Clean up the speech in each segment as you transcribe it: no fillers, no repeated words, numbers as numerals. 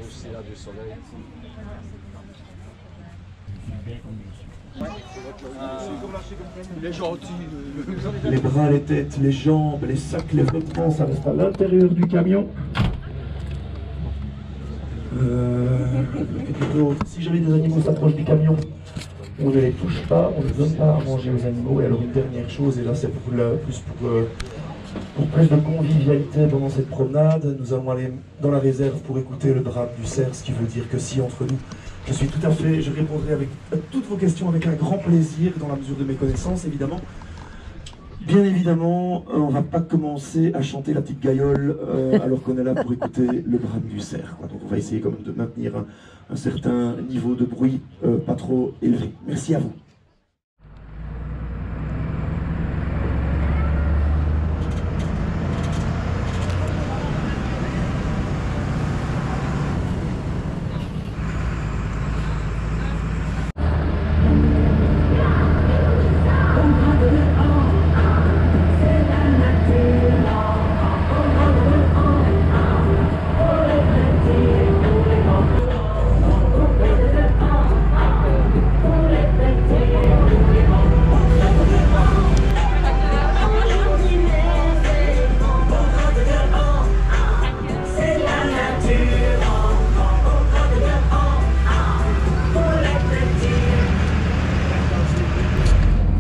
Aussi là du soleil. Il est gentil. Les bras, les têtes, les jambes, les sacs, les vêtements, ça reste à l'intérieur du camion. Si jamais des animaux s'approchent du camion, on ne les touche pas, on ne donne pas à manger aux animaux. Et alors une dernière chose, et là c'est pour plus de convivialité pendant cette promenade, nous allons aller dans la réserve pour écouter le drame du cerf, ce qui veut dire que si entre nous, je répondrai avec toutes vos questions avec un grand plaisir, dans la mesure de mes connaissances évidemment. Bien évidemment, on ne va pas commencer à chanter la petite gaïole alors qu'on est là pour écouter le drame du cerf. Donc on va essayer quand même de maintenir un certain niveau de bruit pas trop élevé. Merci à vous.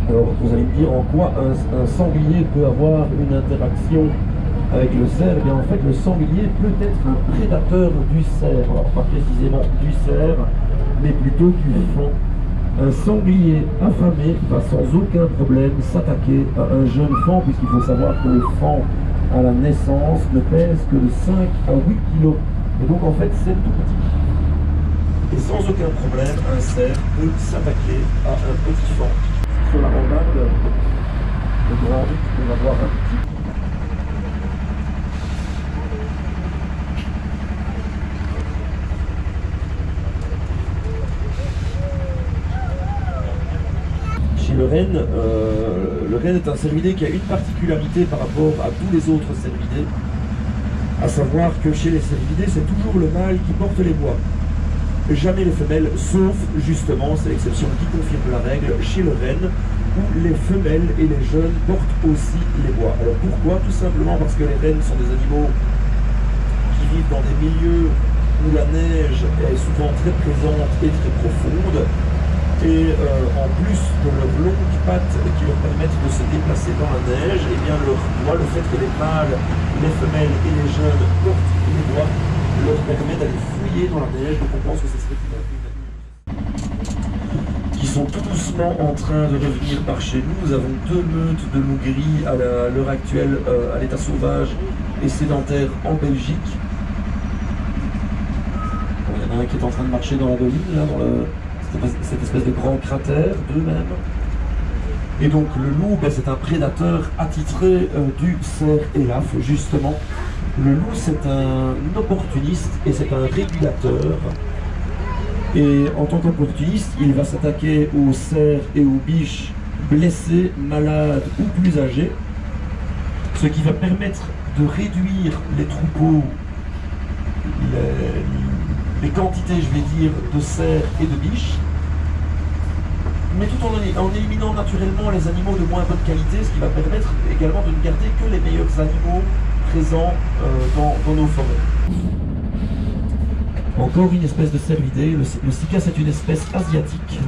Alors vous allez me dire en quoi un sanglier peut avoir une interaction avec le cerf. Eh bien en fait le sanglier peut être un prédateur du cerf, alors pas précisément du cerf, mais plutôt du faon. Un sanglier affamé va sans aucun problème s'attaquer à un jeune faon, puisqu'il faut savoir que le faon à la naissance ne pèse que de 5 à 8 kg. Et donc en fait c'est tout petit. Et sans aucun problème, un cerf peut s'attaquer à un petit faon. Sur la randade, le grand duc peut avoir un petit. Chez le renne est un cervidé qui a une particularité par rapport à tous les autres cervidés, à savoir que chez les cervidés, c'est toujours le mâle qui porte les bois. Jamais les femelles, sauf justement, c'est l'exception qui confirme la règle, chez le renne, où les femelles et les jeunes portent aussi les bois. Alors pourquoi? Tout simplement parce que les rennes sont des animaux qui vivent dans des milieux où la neige est souvent très présente et très profonde, et en plus de leurs longues pattes qui leur permettent de se déplacer dans la neige, et bien leur bois, le fait que les mâles, les femelles et les jeunes portent les bois, leur permet d'aller fouiller dans la neige. Donc on pense que ce serait une qui sont tout doucement en train de revenir par chez nous. Nous avons 2 meutes de loups gris à l'heure actuelle à l'état sauvage et sédentaire en Belgique. Bon, il y en a un qui est en train de marcher dans la colline, là, dans cette espèce de grand cratère, 2 même. Et donc le loup, ben, c'est un prédateur attitré du cerf élaf, justement. Le loup, c'est un opportuniste et c'est un régulateur. Et en tant qu'opportuniste, il va s'attaquer aux cerfs et aux biches blessés, malades ou plus âgés, ce qui va permettre de réduire les troupeaux, les quantités, je vais dire, de cerfs et de biches, mais tout en éliminant naturellement les animaux de moins bonne qualité, ce qui va permettre également de ne garder que les meilleurs animaux présents dans nos forêts. Encore une espèce de cervidé. Le sika, c'est une espèce asiatique qui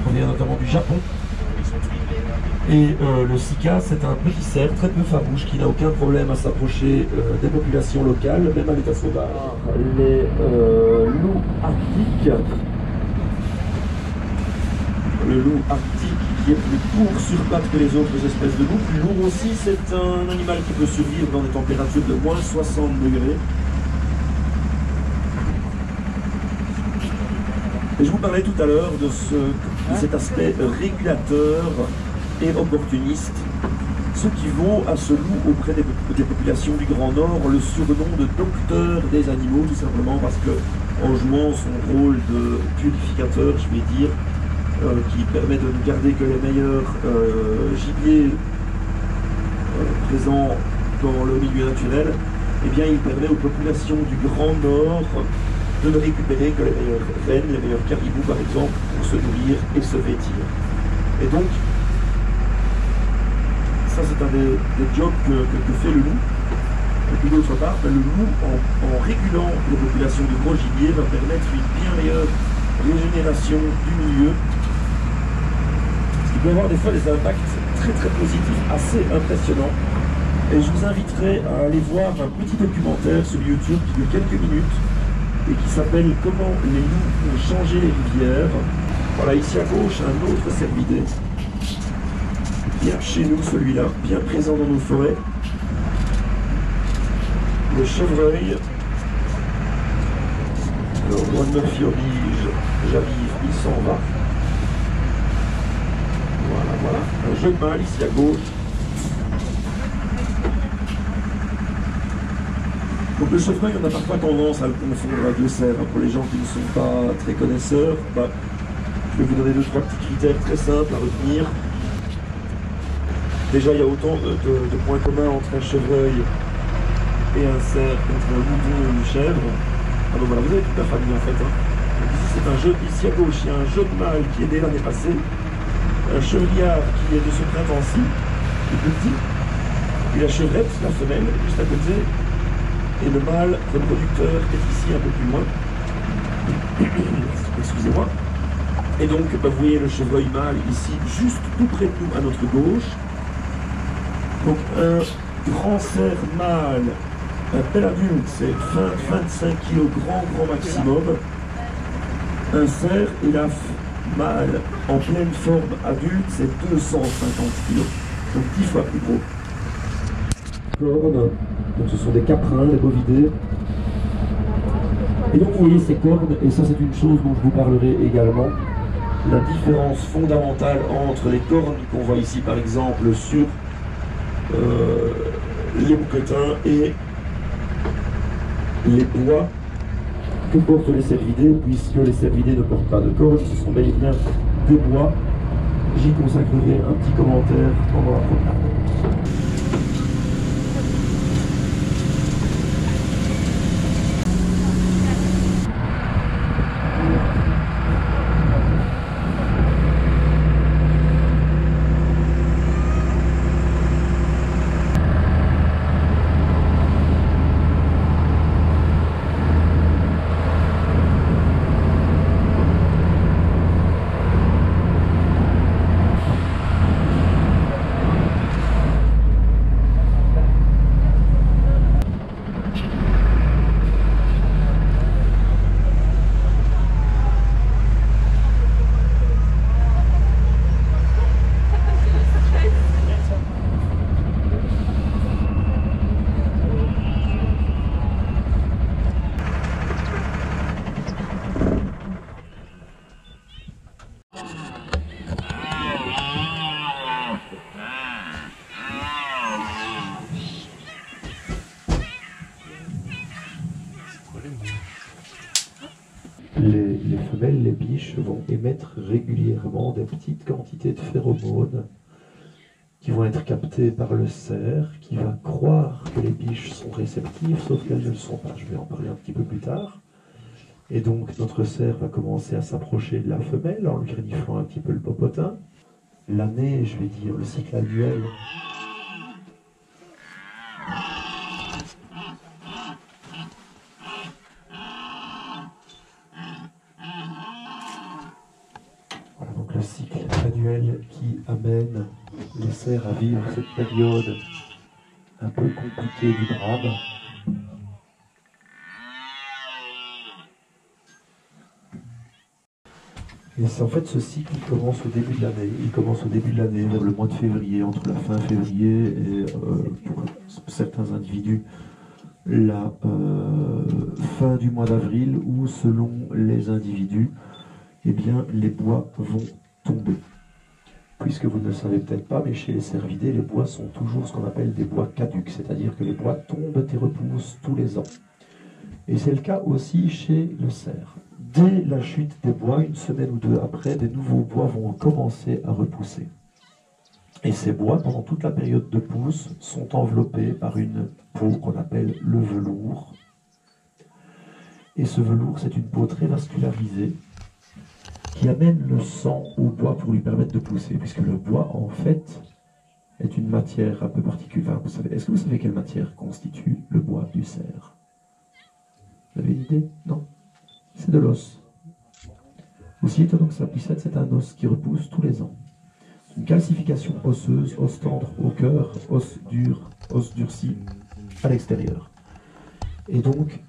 provient notamment du Japon. Et le sika, c'est un petit cerf très peu farouche qui n'a aucun problème à s'approcher des populations locales, même à l'état sauvage. Les loups arctiques. Le loup arctique qui est plus court sur pattes que les autres espèces de loups, plus lourd aussi, c'est un animal qui peut survivre dans des températures de moins 60 degrés. Et je vous parlais tout à l'heure de cet aspect régulateur et opportuniste, ce qui vaut à ce loup auprès des populations du Grand Nord le surnom de docteur des animaux, tout simplement parce que en jouant son rôle de purificateur, je vais dire, qui permet de ne garder que les meilleurs gibiers présents dans le milieu naturel, eh bien, il permet aux populations du Grand Nord de ne récupérer que les meilleures rennes, les meilleurs caribous, par exemple, pour se nourrir et se vêtir. Et donc, ça c'est un des jobs que fait le loup. Et puis d'autre part, le loup, en régulant les populations de gros gibier, va permettre une bien meilleure régénération du milieu, ce qui peut avoir des fois des impacts très très positifs, assez impressionnants. Et je vous inviterai à aller voir un petit documentaire sur YouTube qui dure quelques minutes et qui s'appelle « Comment les loups ont changé les rivières ». Voilà, ici à gauche, un autre cervidé, bien chez nous celui-là, bien présent dans nos forêts. Le chevreuil. Alors, moi de Murphy oblige, j'arrive, il s'en va. Voilà, voilà. Un jeune mâle ici à gauche. Donc le chevreuil, on a parfois tendance à le confondre avec le cerf. Pour les gens qui ne sont pas très connaisseurs, je vais vous donner 2-3 petits critères très simples à retenir. Déjà, il y a autant de points communs entre un chevreuil et un cerf contre un mouton ou une chèvre. Ah donc voilà, vous avez toute la famille en fait. Hein. Donc ici c'est un jeune, ici à gauche, il y a un jeune mâle qui est né l'année passée, un chevriard qui est de ce printemps-ci, qui est petit, puis la chevrette, la femelle, juste à côté, et le mâle reproducteur est ici un peu plus loin. Excusez-moi. Et donc, vous voyez le chevreuil mâle ici, juste tout près de nous, à notre gauche. Donc un grand cerf mâle, un bel adulte, c'est 25 kg grand maximum. Un cerf et la mâle en pleine forme adulte, c'est 250 kg, donc 10 fois plus gros. Cornes, donc ce sont des caprins, des bovidés. Et donc vous voyez ces cornes, et ça c'est une chose dont je vous parlerai également. La différence fondamentale entre les cornes qu'on voit ici par exemple sur les bouquetins et les bois que portent les cervidés, puisque les cervidés ne portent pas de cornes, ce sont bel et bien des bois. J'y consacrerai un petit commentaire pendant la promenade. Les femelles, les biches, vont émettre régulièrement des petites quantités de phéromones qui vont être captées par le cerf, qui va croire que les biches sont réceptives, sauf qu'elles ne le sont pas. Je vais en parler un petit peu plus tard. Et donc notre cerf va commencer à s'approcher de la femelle en lui reniflant un petit peu le popotin. L'année, je vais dire, le cycle annuel. Le cycle annuel qui amène les cerfs à vivre cette période un peu compliquée du drame. Et c'est en fait ce cycle qui commence au début de l'année. Il commence au début de l'année, vers le mois de février, entre la fin février et pour certains individus, la fin du mois d'avril, où selon les individus, eh bien, les bois vont tomber. Puisque vous ne le savez peut-être pas, mais chez les cervidés, les bois sont toujours ce qu'on appelle des bois caducs, c'est-à-dire que les bois tombent et repoussent tous les ans. Et c'est le cas aussi chez le cerf. Dès la chute des bois, une semaine ou deux après, des nouveaux bois vont commencer à repousser. Et ces bois, pendant toute la période de pousse, sont enveloppés par une peau qu'on appelle le velours. Et ce velours, c'est une peau très vascularisée qui amène le sang au bois pour lui permettre de pousser, puisque le bois, en fait, est une matière un peu particulière. Enfin, est-ce que vous savez quelle matière constitue le bois du cerf? Vous avez une idée? Non? C'est de l'os. Aussi étonnant que ça puisse être, c'est un os qui repousse tous les ans. Une calcification osseuse, os tendre au cœur, os dur, os durci à l'extérieur. Et donc,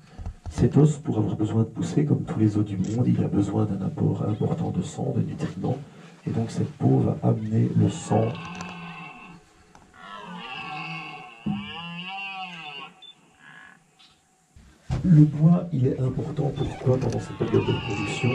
cet os, pour avoir besoin de pousser, comme tous les os du monde, il a besoin d'un apport important de sang, de nutriments. Et donc, cette peau va amener le sang. Le bois, il est important. Pourquoi pendant cette période de production?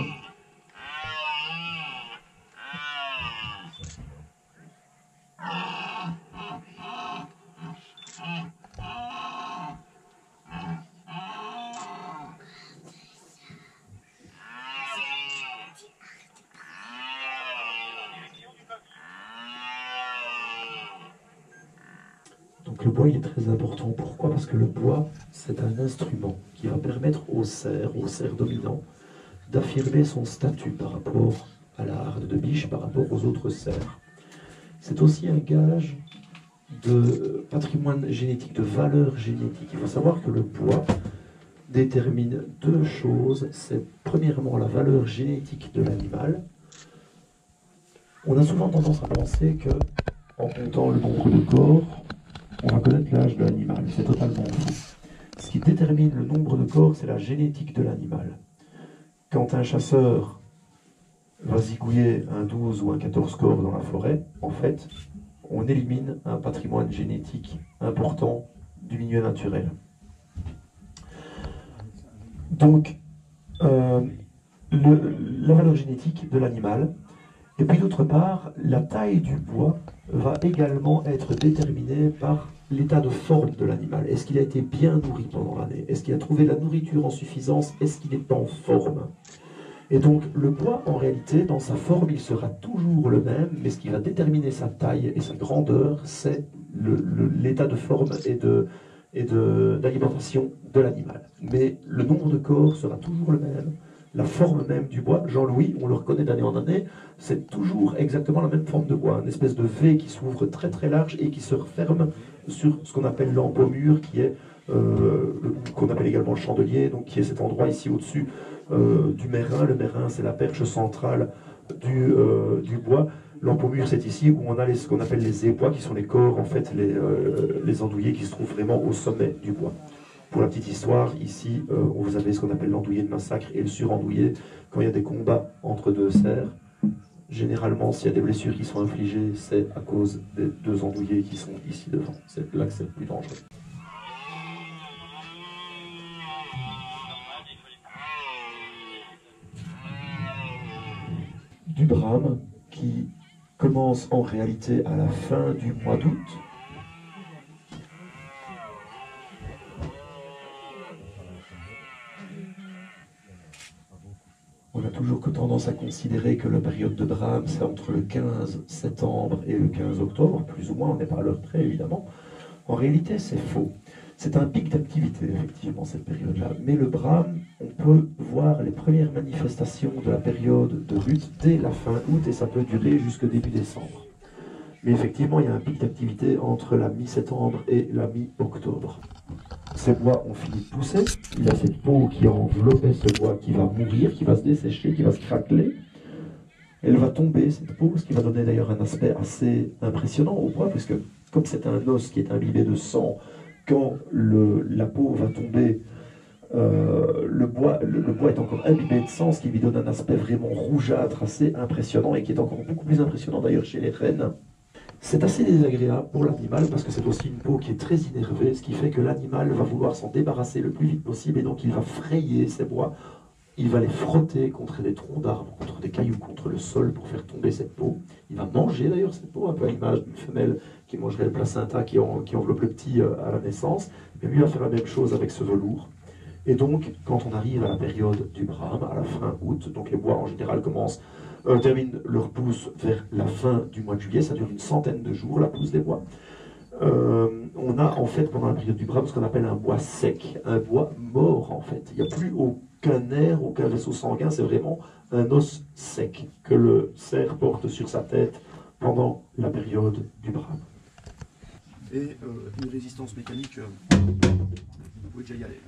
Donc le bois il est très important. Pourquoi? Parce que le bois, c'est un instrument qui va permettre au cerf dominant, d'affirmer son statut par rapport à la harde de biche, par rapport aux autres cerfs. C'est aussi un gage de patrimoine génétique, de valeur génétique. Il faut savoir que le bois détermine deux choses. C'est premièrement la valeur génétique de l'animal. On a souvent tendance à penser que, en comptant le nombre de corps, on va connaître l'âge de l'animal. C'est totalement faux. Ce qui détermine le nombre de corps, c'est la génétique de l'animal. Quand un chasseur va zigouiller un 12 ou un 14 corps dans la forêt, en fait, on élimine un patrimoine génétique important du milieu naturel. Donc, la valeur génétique de l'animal, et puis d'autre part, la taille du bois va également être déterminée par l'état de forme de l'animal. Est-ce qu'il a été bien nourri pendant l'année? Est-ce qu'il a trouvé la nourriture en suffisance? Est-ce qu'il est en forme? Et donc le bois, en réalité, dans sa forme, il sera toujours le même, mais ce qui va déterminer sa taille et sa grandeur, c'est l'état de forme et d'alimentation de l'animal. Mais le nombre de corps sera toujours le même. La forme même du bois, Jean-Louis, on le reconnaît d'année en année, c'est toujours exactement la même forme de bois, une espèce de V qui s'ouvre très très large et qui se referme sur ce qu'on appelle l'embaumure, qui est qu'on appelle également le chandelier, donc qui est cet endroit ici au-dessus du mérin. Le mérin, c'est la perche centrale du bois. L'embaumure, c'est ici où on a ce qu'on appelle les ébois, qui sont les corps, en fait, les andouillés qui se trouvent vraiment au sommet du bois. Pour la petite histoire, ici, vous avez ce qu'on appelle l'andouillé de massacre et le surandouillé. Quand il y a des combats entre deux cerfs, généralement, s'il y a des blessures qui sont infligées, c'est à cause des deux andouillés qui sont ici devant. C'est là que c'est le plus dangereux. Du brame qui commence en réalité à la fin du mois d'août. On a toujours tendance à considérer que la période de brame, c'est entre le 15 septembre et le 15 octobre, plus ou moins, on n'est pas à l'heure près, évidemment. En réalité, c'est faux. C'est un pic d'activité, effectivement, cette période-là. Mais le brame, on peut voir les premières manifestations de la période de rut dès la fin août, et ça peut durer jusqu'au début décembre. Mais effectivement, il y a un pic d'activité entre la mi-septembre et la mi-octobre. Ces bois ont fini de pousser, il y a cette peau qui a enveloppé ce bois qui va mourir, qui va se dessécher, qui va se craqueler. Elle va tomber, cette peau, ce qui va donner d'ailleurs un aspect assez impressionnant au bois, puisque comme c'est un os qui est imbibé de sang, quand la peau va tomber, le bois est encore imbibé de sang, ce qui lui donne un aspect vraiment rougeâtre, assez impressionnant, et qui est encore beaucoup plus impressionnant d'ailleurs chez les rennes. C'est assez désagréable pour l'animal parce que c'est aussi une peau qui est très innervée, ce qui fait que l'animal va vouloir s'en débarrasser le plus vite possible et donc il va frayer ces bois, il va les frotter contre des troncs d'arbres, contre des cailloux, contre le sol pour faire tomber cette peau. Il va manger d'ailleurs cette peau, un peu à l'image d'une femelle qui mangerait le placenta qui enveloppe le petit à la naissance, mais lui va faire la même chose avec ce velours. Et donc, quand on arrive à la période du brame, à la fin août, donc les bois en général commencent terminent leur pousse vers la fin du mois de juillet. Ça dure une centaine de jours, la pousse des bois. On a en fait pendant la période du brame ce qu'on appelle un bois sec, un bois mort en fait. Il n'y a plus aucun nerf, aucun vaisseau sanguin, c'est vraiment un os sec que le cerf porte sur sa tête pendant la période du brame. Et une résistance mécanique, vous pouvez déjà y aller.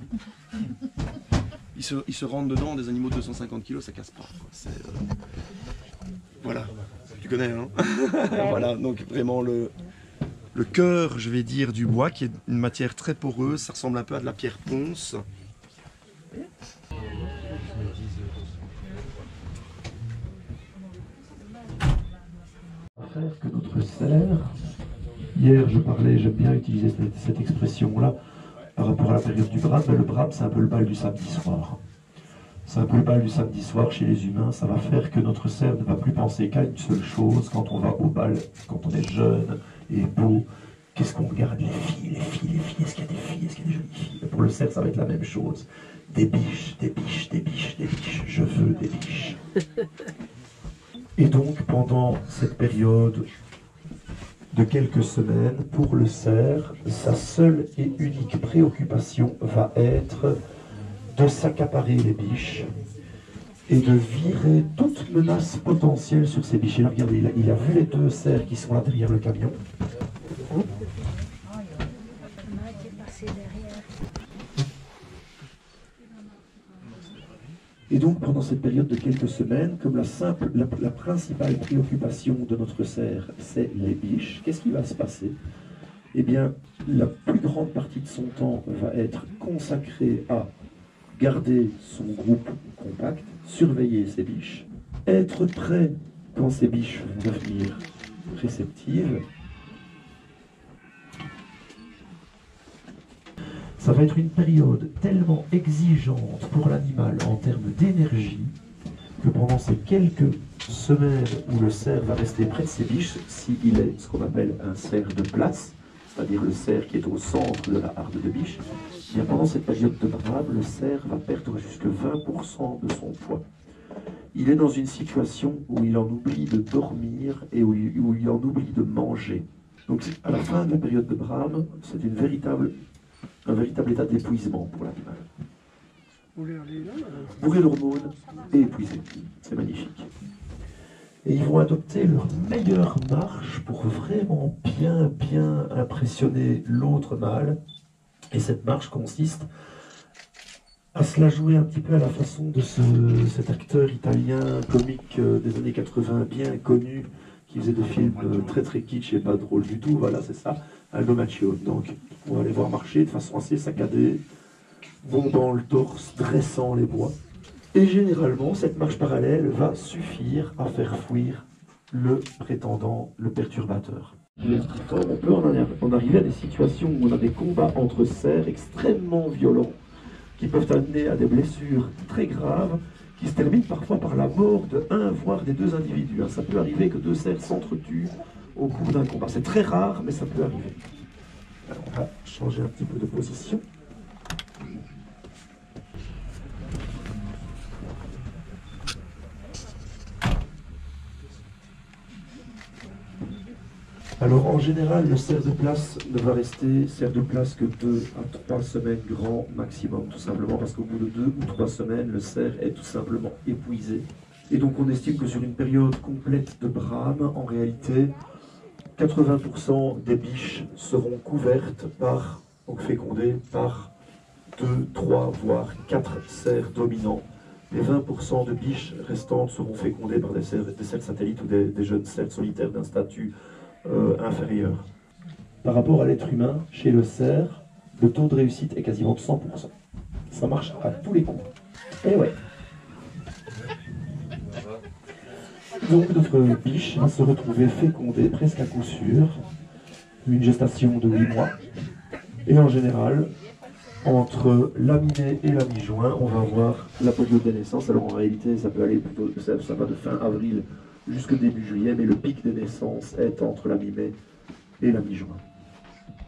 Ils se rentrent dedans, des animaux de 250 kg, ça casse pas. Voilà, tu connais, hein. Voilà, donc vraiment le cœur, je vais dire, du bois, qui est une matière très poreuse, ça ressemble un peu à de la pierre ponce. Faire que notre cerf, hier je parlais, j'aime bien utiliser cette expression-là par rapport à la période du brame, mais le brame c'est un peu le bal du samedi soir. C'est un peu le bal du samedi soir chez les humains, ça va faire que notre cerf ne va plus penser qu'à une seule chose quand on va au bal, quand on est jeune et beau. Qu'est-ce qu'on regarde? Les filles, les filles, les filles, est-ce qu'il y a des filles, est-ce qu'il y a des jolies filles? Et pour le cerf ça va être la même chose. Des biches, des biches, des biches, des biches, je veux des biches. Et donc, pendant cette période de quelques semaines, pour le cerf, sa seule et unique préoccupation va être de s'accaparer les biches et de virer toute menace potentielle sur ces biches. Et là, regardez, il a vu les deux cerfs qui sont là derrière le camion. Et donc, pendant cette période de quelques semaines, comme la principale préoccupation de notre cerf, c'est les biches, qu'est-ce qui va se passer? Eh bien, la plus grande partie de son temps va être consacrée à garder son groupe compact, surveiller ses biches, être prêt quand ces biches vont devenir réceptives. Ça va être une période tellement exigeante pour l'animal en termes d'énergie que pendant ces quelques semaines où le cerf va rester près de ses biches, s'il est ce qu'on appelle un cerf de place, c'est-à-dire le cerf qui est au centre de la harde de biche, bien pendant cette période de brame, le cerf va perdre jusqu'à 20% de son poids. Il est dans une situation où il en oublie de dormir et où il en oublie de manger. Donc à la fin de la période de brame, c'est un véritable état d'épuisement pour l'animal. Bourré d'hormones et épuisé. C'est magnifique. Et ils vont adopter leur meilleure marche pour vraiment bien impressionner l'autre mâle. Et cette marche consiste à se la jouer un petit peu à la façon de cet acteur italien comique des années 80 bien connu, qui faisait des films très kitsch et pas drôles du tout. Voilà, c'est ça, Aldo Macchio. Donc, on va les voir marcher de façon assez saccadée, bombant le torse, dressant les bois. Et généralement, cette marche parallèle va suffire à faire fuir le prétendant, le perturbateur. On peut en arriver à des situations où on a des combats entre cerfs extrêmement violents, qui peuvent amener à des blessures très graves, qui se terminent parfois par la mort de un, voire des deux individus. Ça peut arriver que deux cerfs s'entretuent au cours d'un combat. C'est très rare, mais ça peut arriver. Alors, on va changer un petit peu de position. Alors en général, le cerf de place ne va rester cerf de place que 2 à 3 semaines grand maximum, tout simplement parce qu'au bout de 2 ou 3 semaines, le cerf est tout simplement épuisé. Et donc on estime que sur une période complète de brame, en réalité, 80% des biches seront couvertes par, donc fécondées par 2, 3, voire 4 cerfs dominants. Les 20% de biches restantes seront fécondées par des cerfs satellites ou des jeunes cerfs solitaires d'un statut inférieur. Par rapport à l'être humain, chez le cerf, le taux de réussite est quasiment de 100%. Ça marche à tous les coups. Et ouais. Donc notre biche va se retrouver fécondée presque à coup sûr, une gestation de 8 mois. Et en général, entre la mi-mai et la mi-juin, on va avoir la période de naissance. Alors en réalité, ça peut aller plutôt, ça va de fin avril jusqu'au début juillet, mais le pic des naissances est entre la mi-mai et la mi-juin.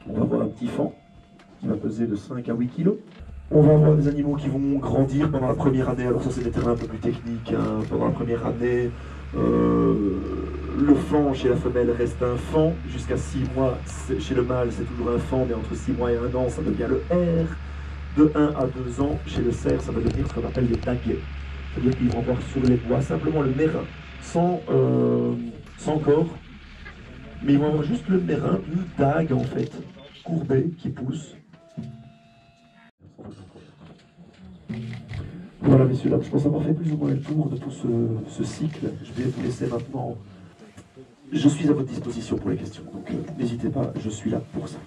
On va avoir un petit faon qui va peser de 5 à 8 kg. On va avoir des animaux qui vont grandir pendant la première année. Alors ça, c'est des terrains un peu plus techniques. Hein. Pendant la première année, le faon chez la femelle reste un faon. Jusqu'à 6 mois, chez le mâle, c'est toujours un faon, mais entre 6 mois et 1 an, ça devient le R. De 1 à 2 ans, chez le cerf, ça va devenir ce qu'on appelle les daguets. C'est-à-dire qu'ils vont avoir sur les bois simplement le mérin, sans corps, mais ils vont avoir juste le mérin, une dague en fait, courbée, qui pousse. Voilà messieurs, là, je pense avoir fait plus ou moins le tour de tout ce cycle. Je vais vous laisser maintenant. Je suis à votre disposition pour les questions, donc n'hésitez pas, je suis là pour ça.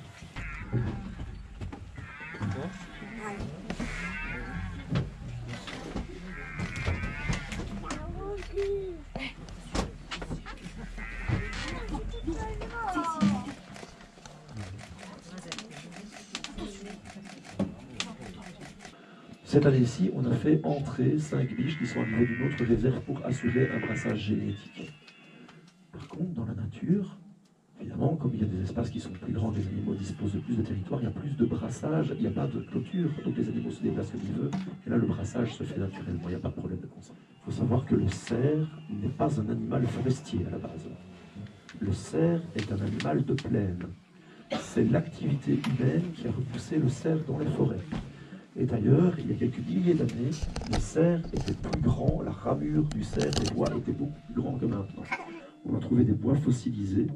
Cette année-ci, on a fait entrer 5 biches qui sont à niveau d'une autre réserve pour assurer un brassage génétique. Par contre, dans la nature, évidemment, comme il y a des espaces qui sont plus grands, les animaux disposent de plus de territoire, il y a plus de brassage, il n'y a pas de clôture, donc les animaux se déplacent comme ils veulent, et là le brassage se fait naturellement, il n'y a pas de problème de consent. Il faut savoir que le cerf n'est pas un animal forestier à la base. Le cerf est un animal de plaine. C'est l'activité humaine qui a repoussé le cerf dans les forêts. Et d'ailleurs, il y a quelques milliers d'années, le cerf était plus grand, la ramure du cerf, les bois étaient beaucoup plus grands que maintenant. On a trouvé des bois fossilisés,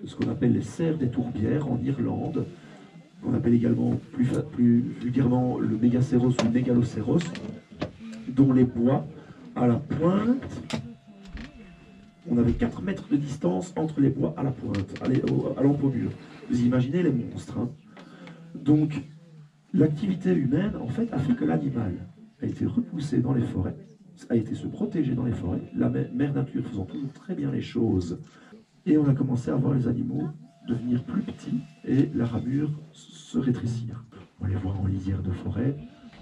de ce qu'on appelle les cerfs des tourbières en Irlande. On appelle également plus vulgairement le mégacéros ou le mégalocéros, dont les bois, à la pointe, on avait 4 mètres de distance entre les bois à la pointe, à l'empennure. Vous imaginez les monstres. Hein. Donc, l'activité humaine, en fait, a fait que l'animal a été repoussé dans les forêts, a été se protéger dans les forêts, la mère nature faisant toujours très bien les choses. Et on a commencé à voir les animaux devenir plus petits et la ramure se rétrécir. On les voit en lisière de forêt,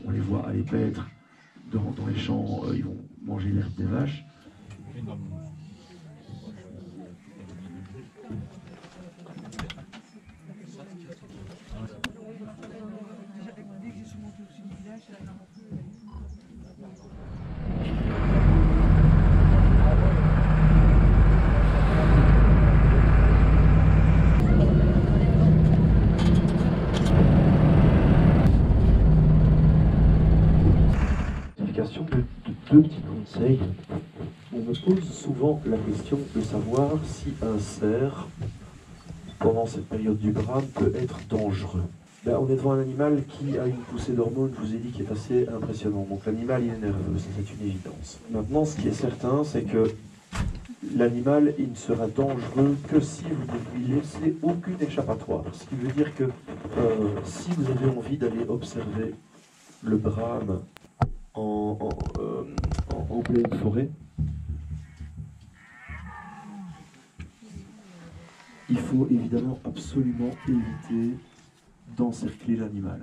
on les voit aller paître dans les champs, ils vont manger l'herbe des vaches. Deux petits conseils. On me pose souvent la question de savoir si un cerf, pendant cette période du brame, peut être dangereux. Ben, on est devant un animal qui a une poussée d'hormones, je vous ai dit, qui est assez impressionnant. Donc l'animal, il est nerveux, ça c'est une évidence. Maintenant, ce qui est certain, c'est que l'animal, il ne sera dangereux que si vous ne lui laissez aucune échappatoire. Ce qui veut dire que si vous avez envie d'aller observer le brame en pleine forêt, il faut évidemment absolument éviter d'encercler l'animal.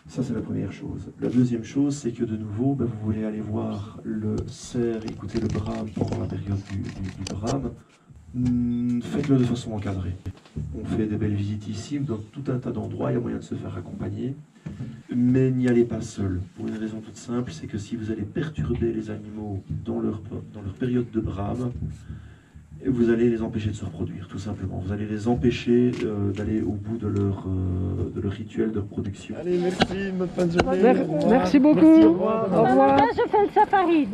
Ça, c'est la première chose. La deuxième chose, c'est que de nouveau, ben, vous voulez aller voir le cerf, écouter le brame pendant la période du brame. Faites-le de façon encadrée. On fait des belles visites ici, dans tout un tas d'endroits, il y a moyen de se faire accompagner. Mais n'y allez pas seul, pour une raison toute simple, c'est que si vous allez perturber les animaux dans leur période de brame, vous allez les empêcher de se reproduire, tout simplement. Vous allez les empêcher d'aller au bout de leur rituel de reproduction. Allez, merci, bonne fin de journée. Merci beaucoup. Merci, au revoir. Au revoir. Je fais le safari.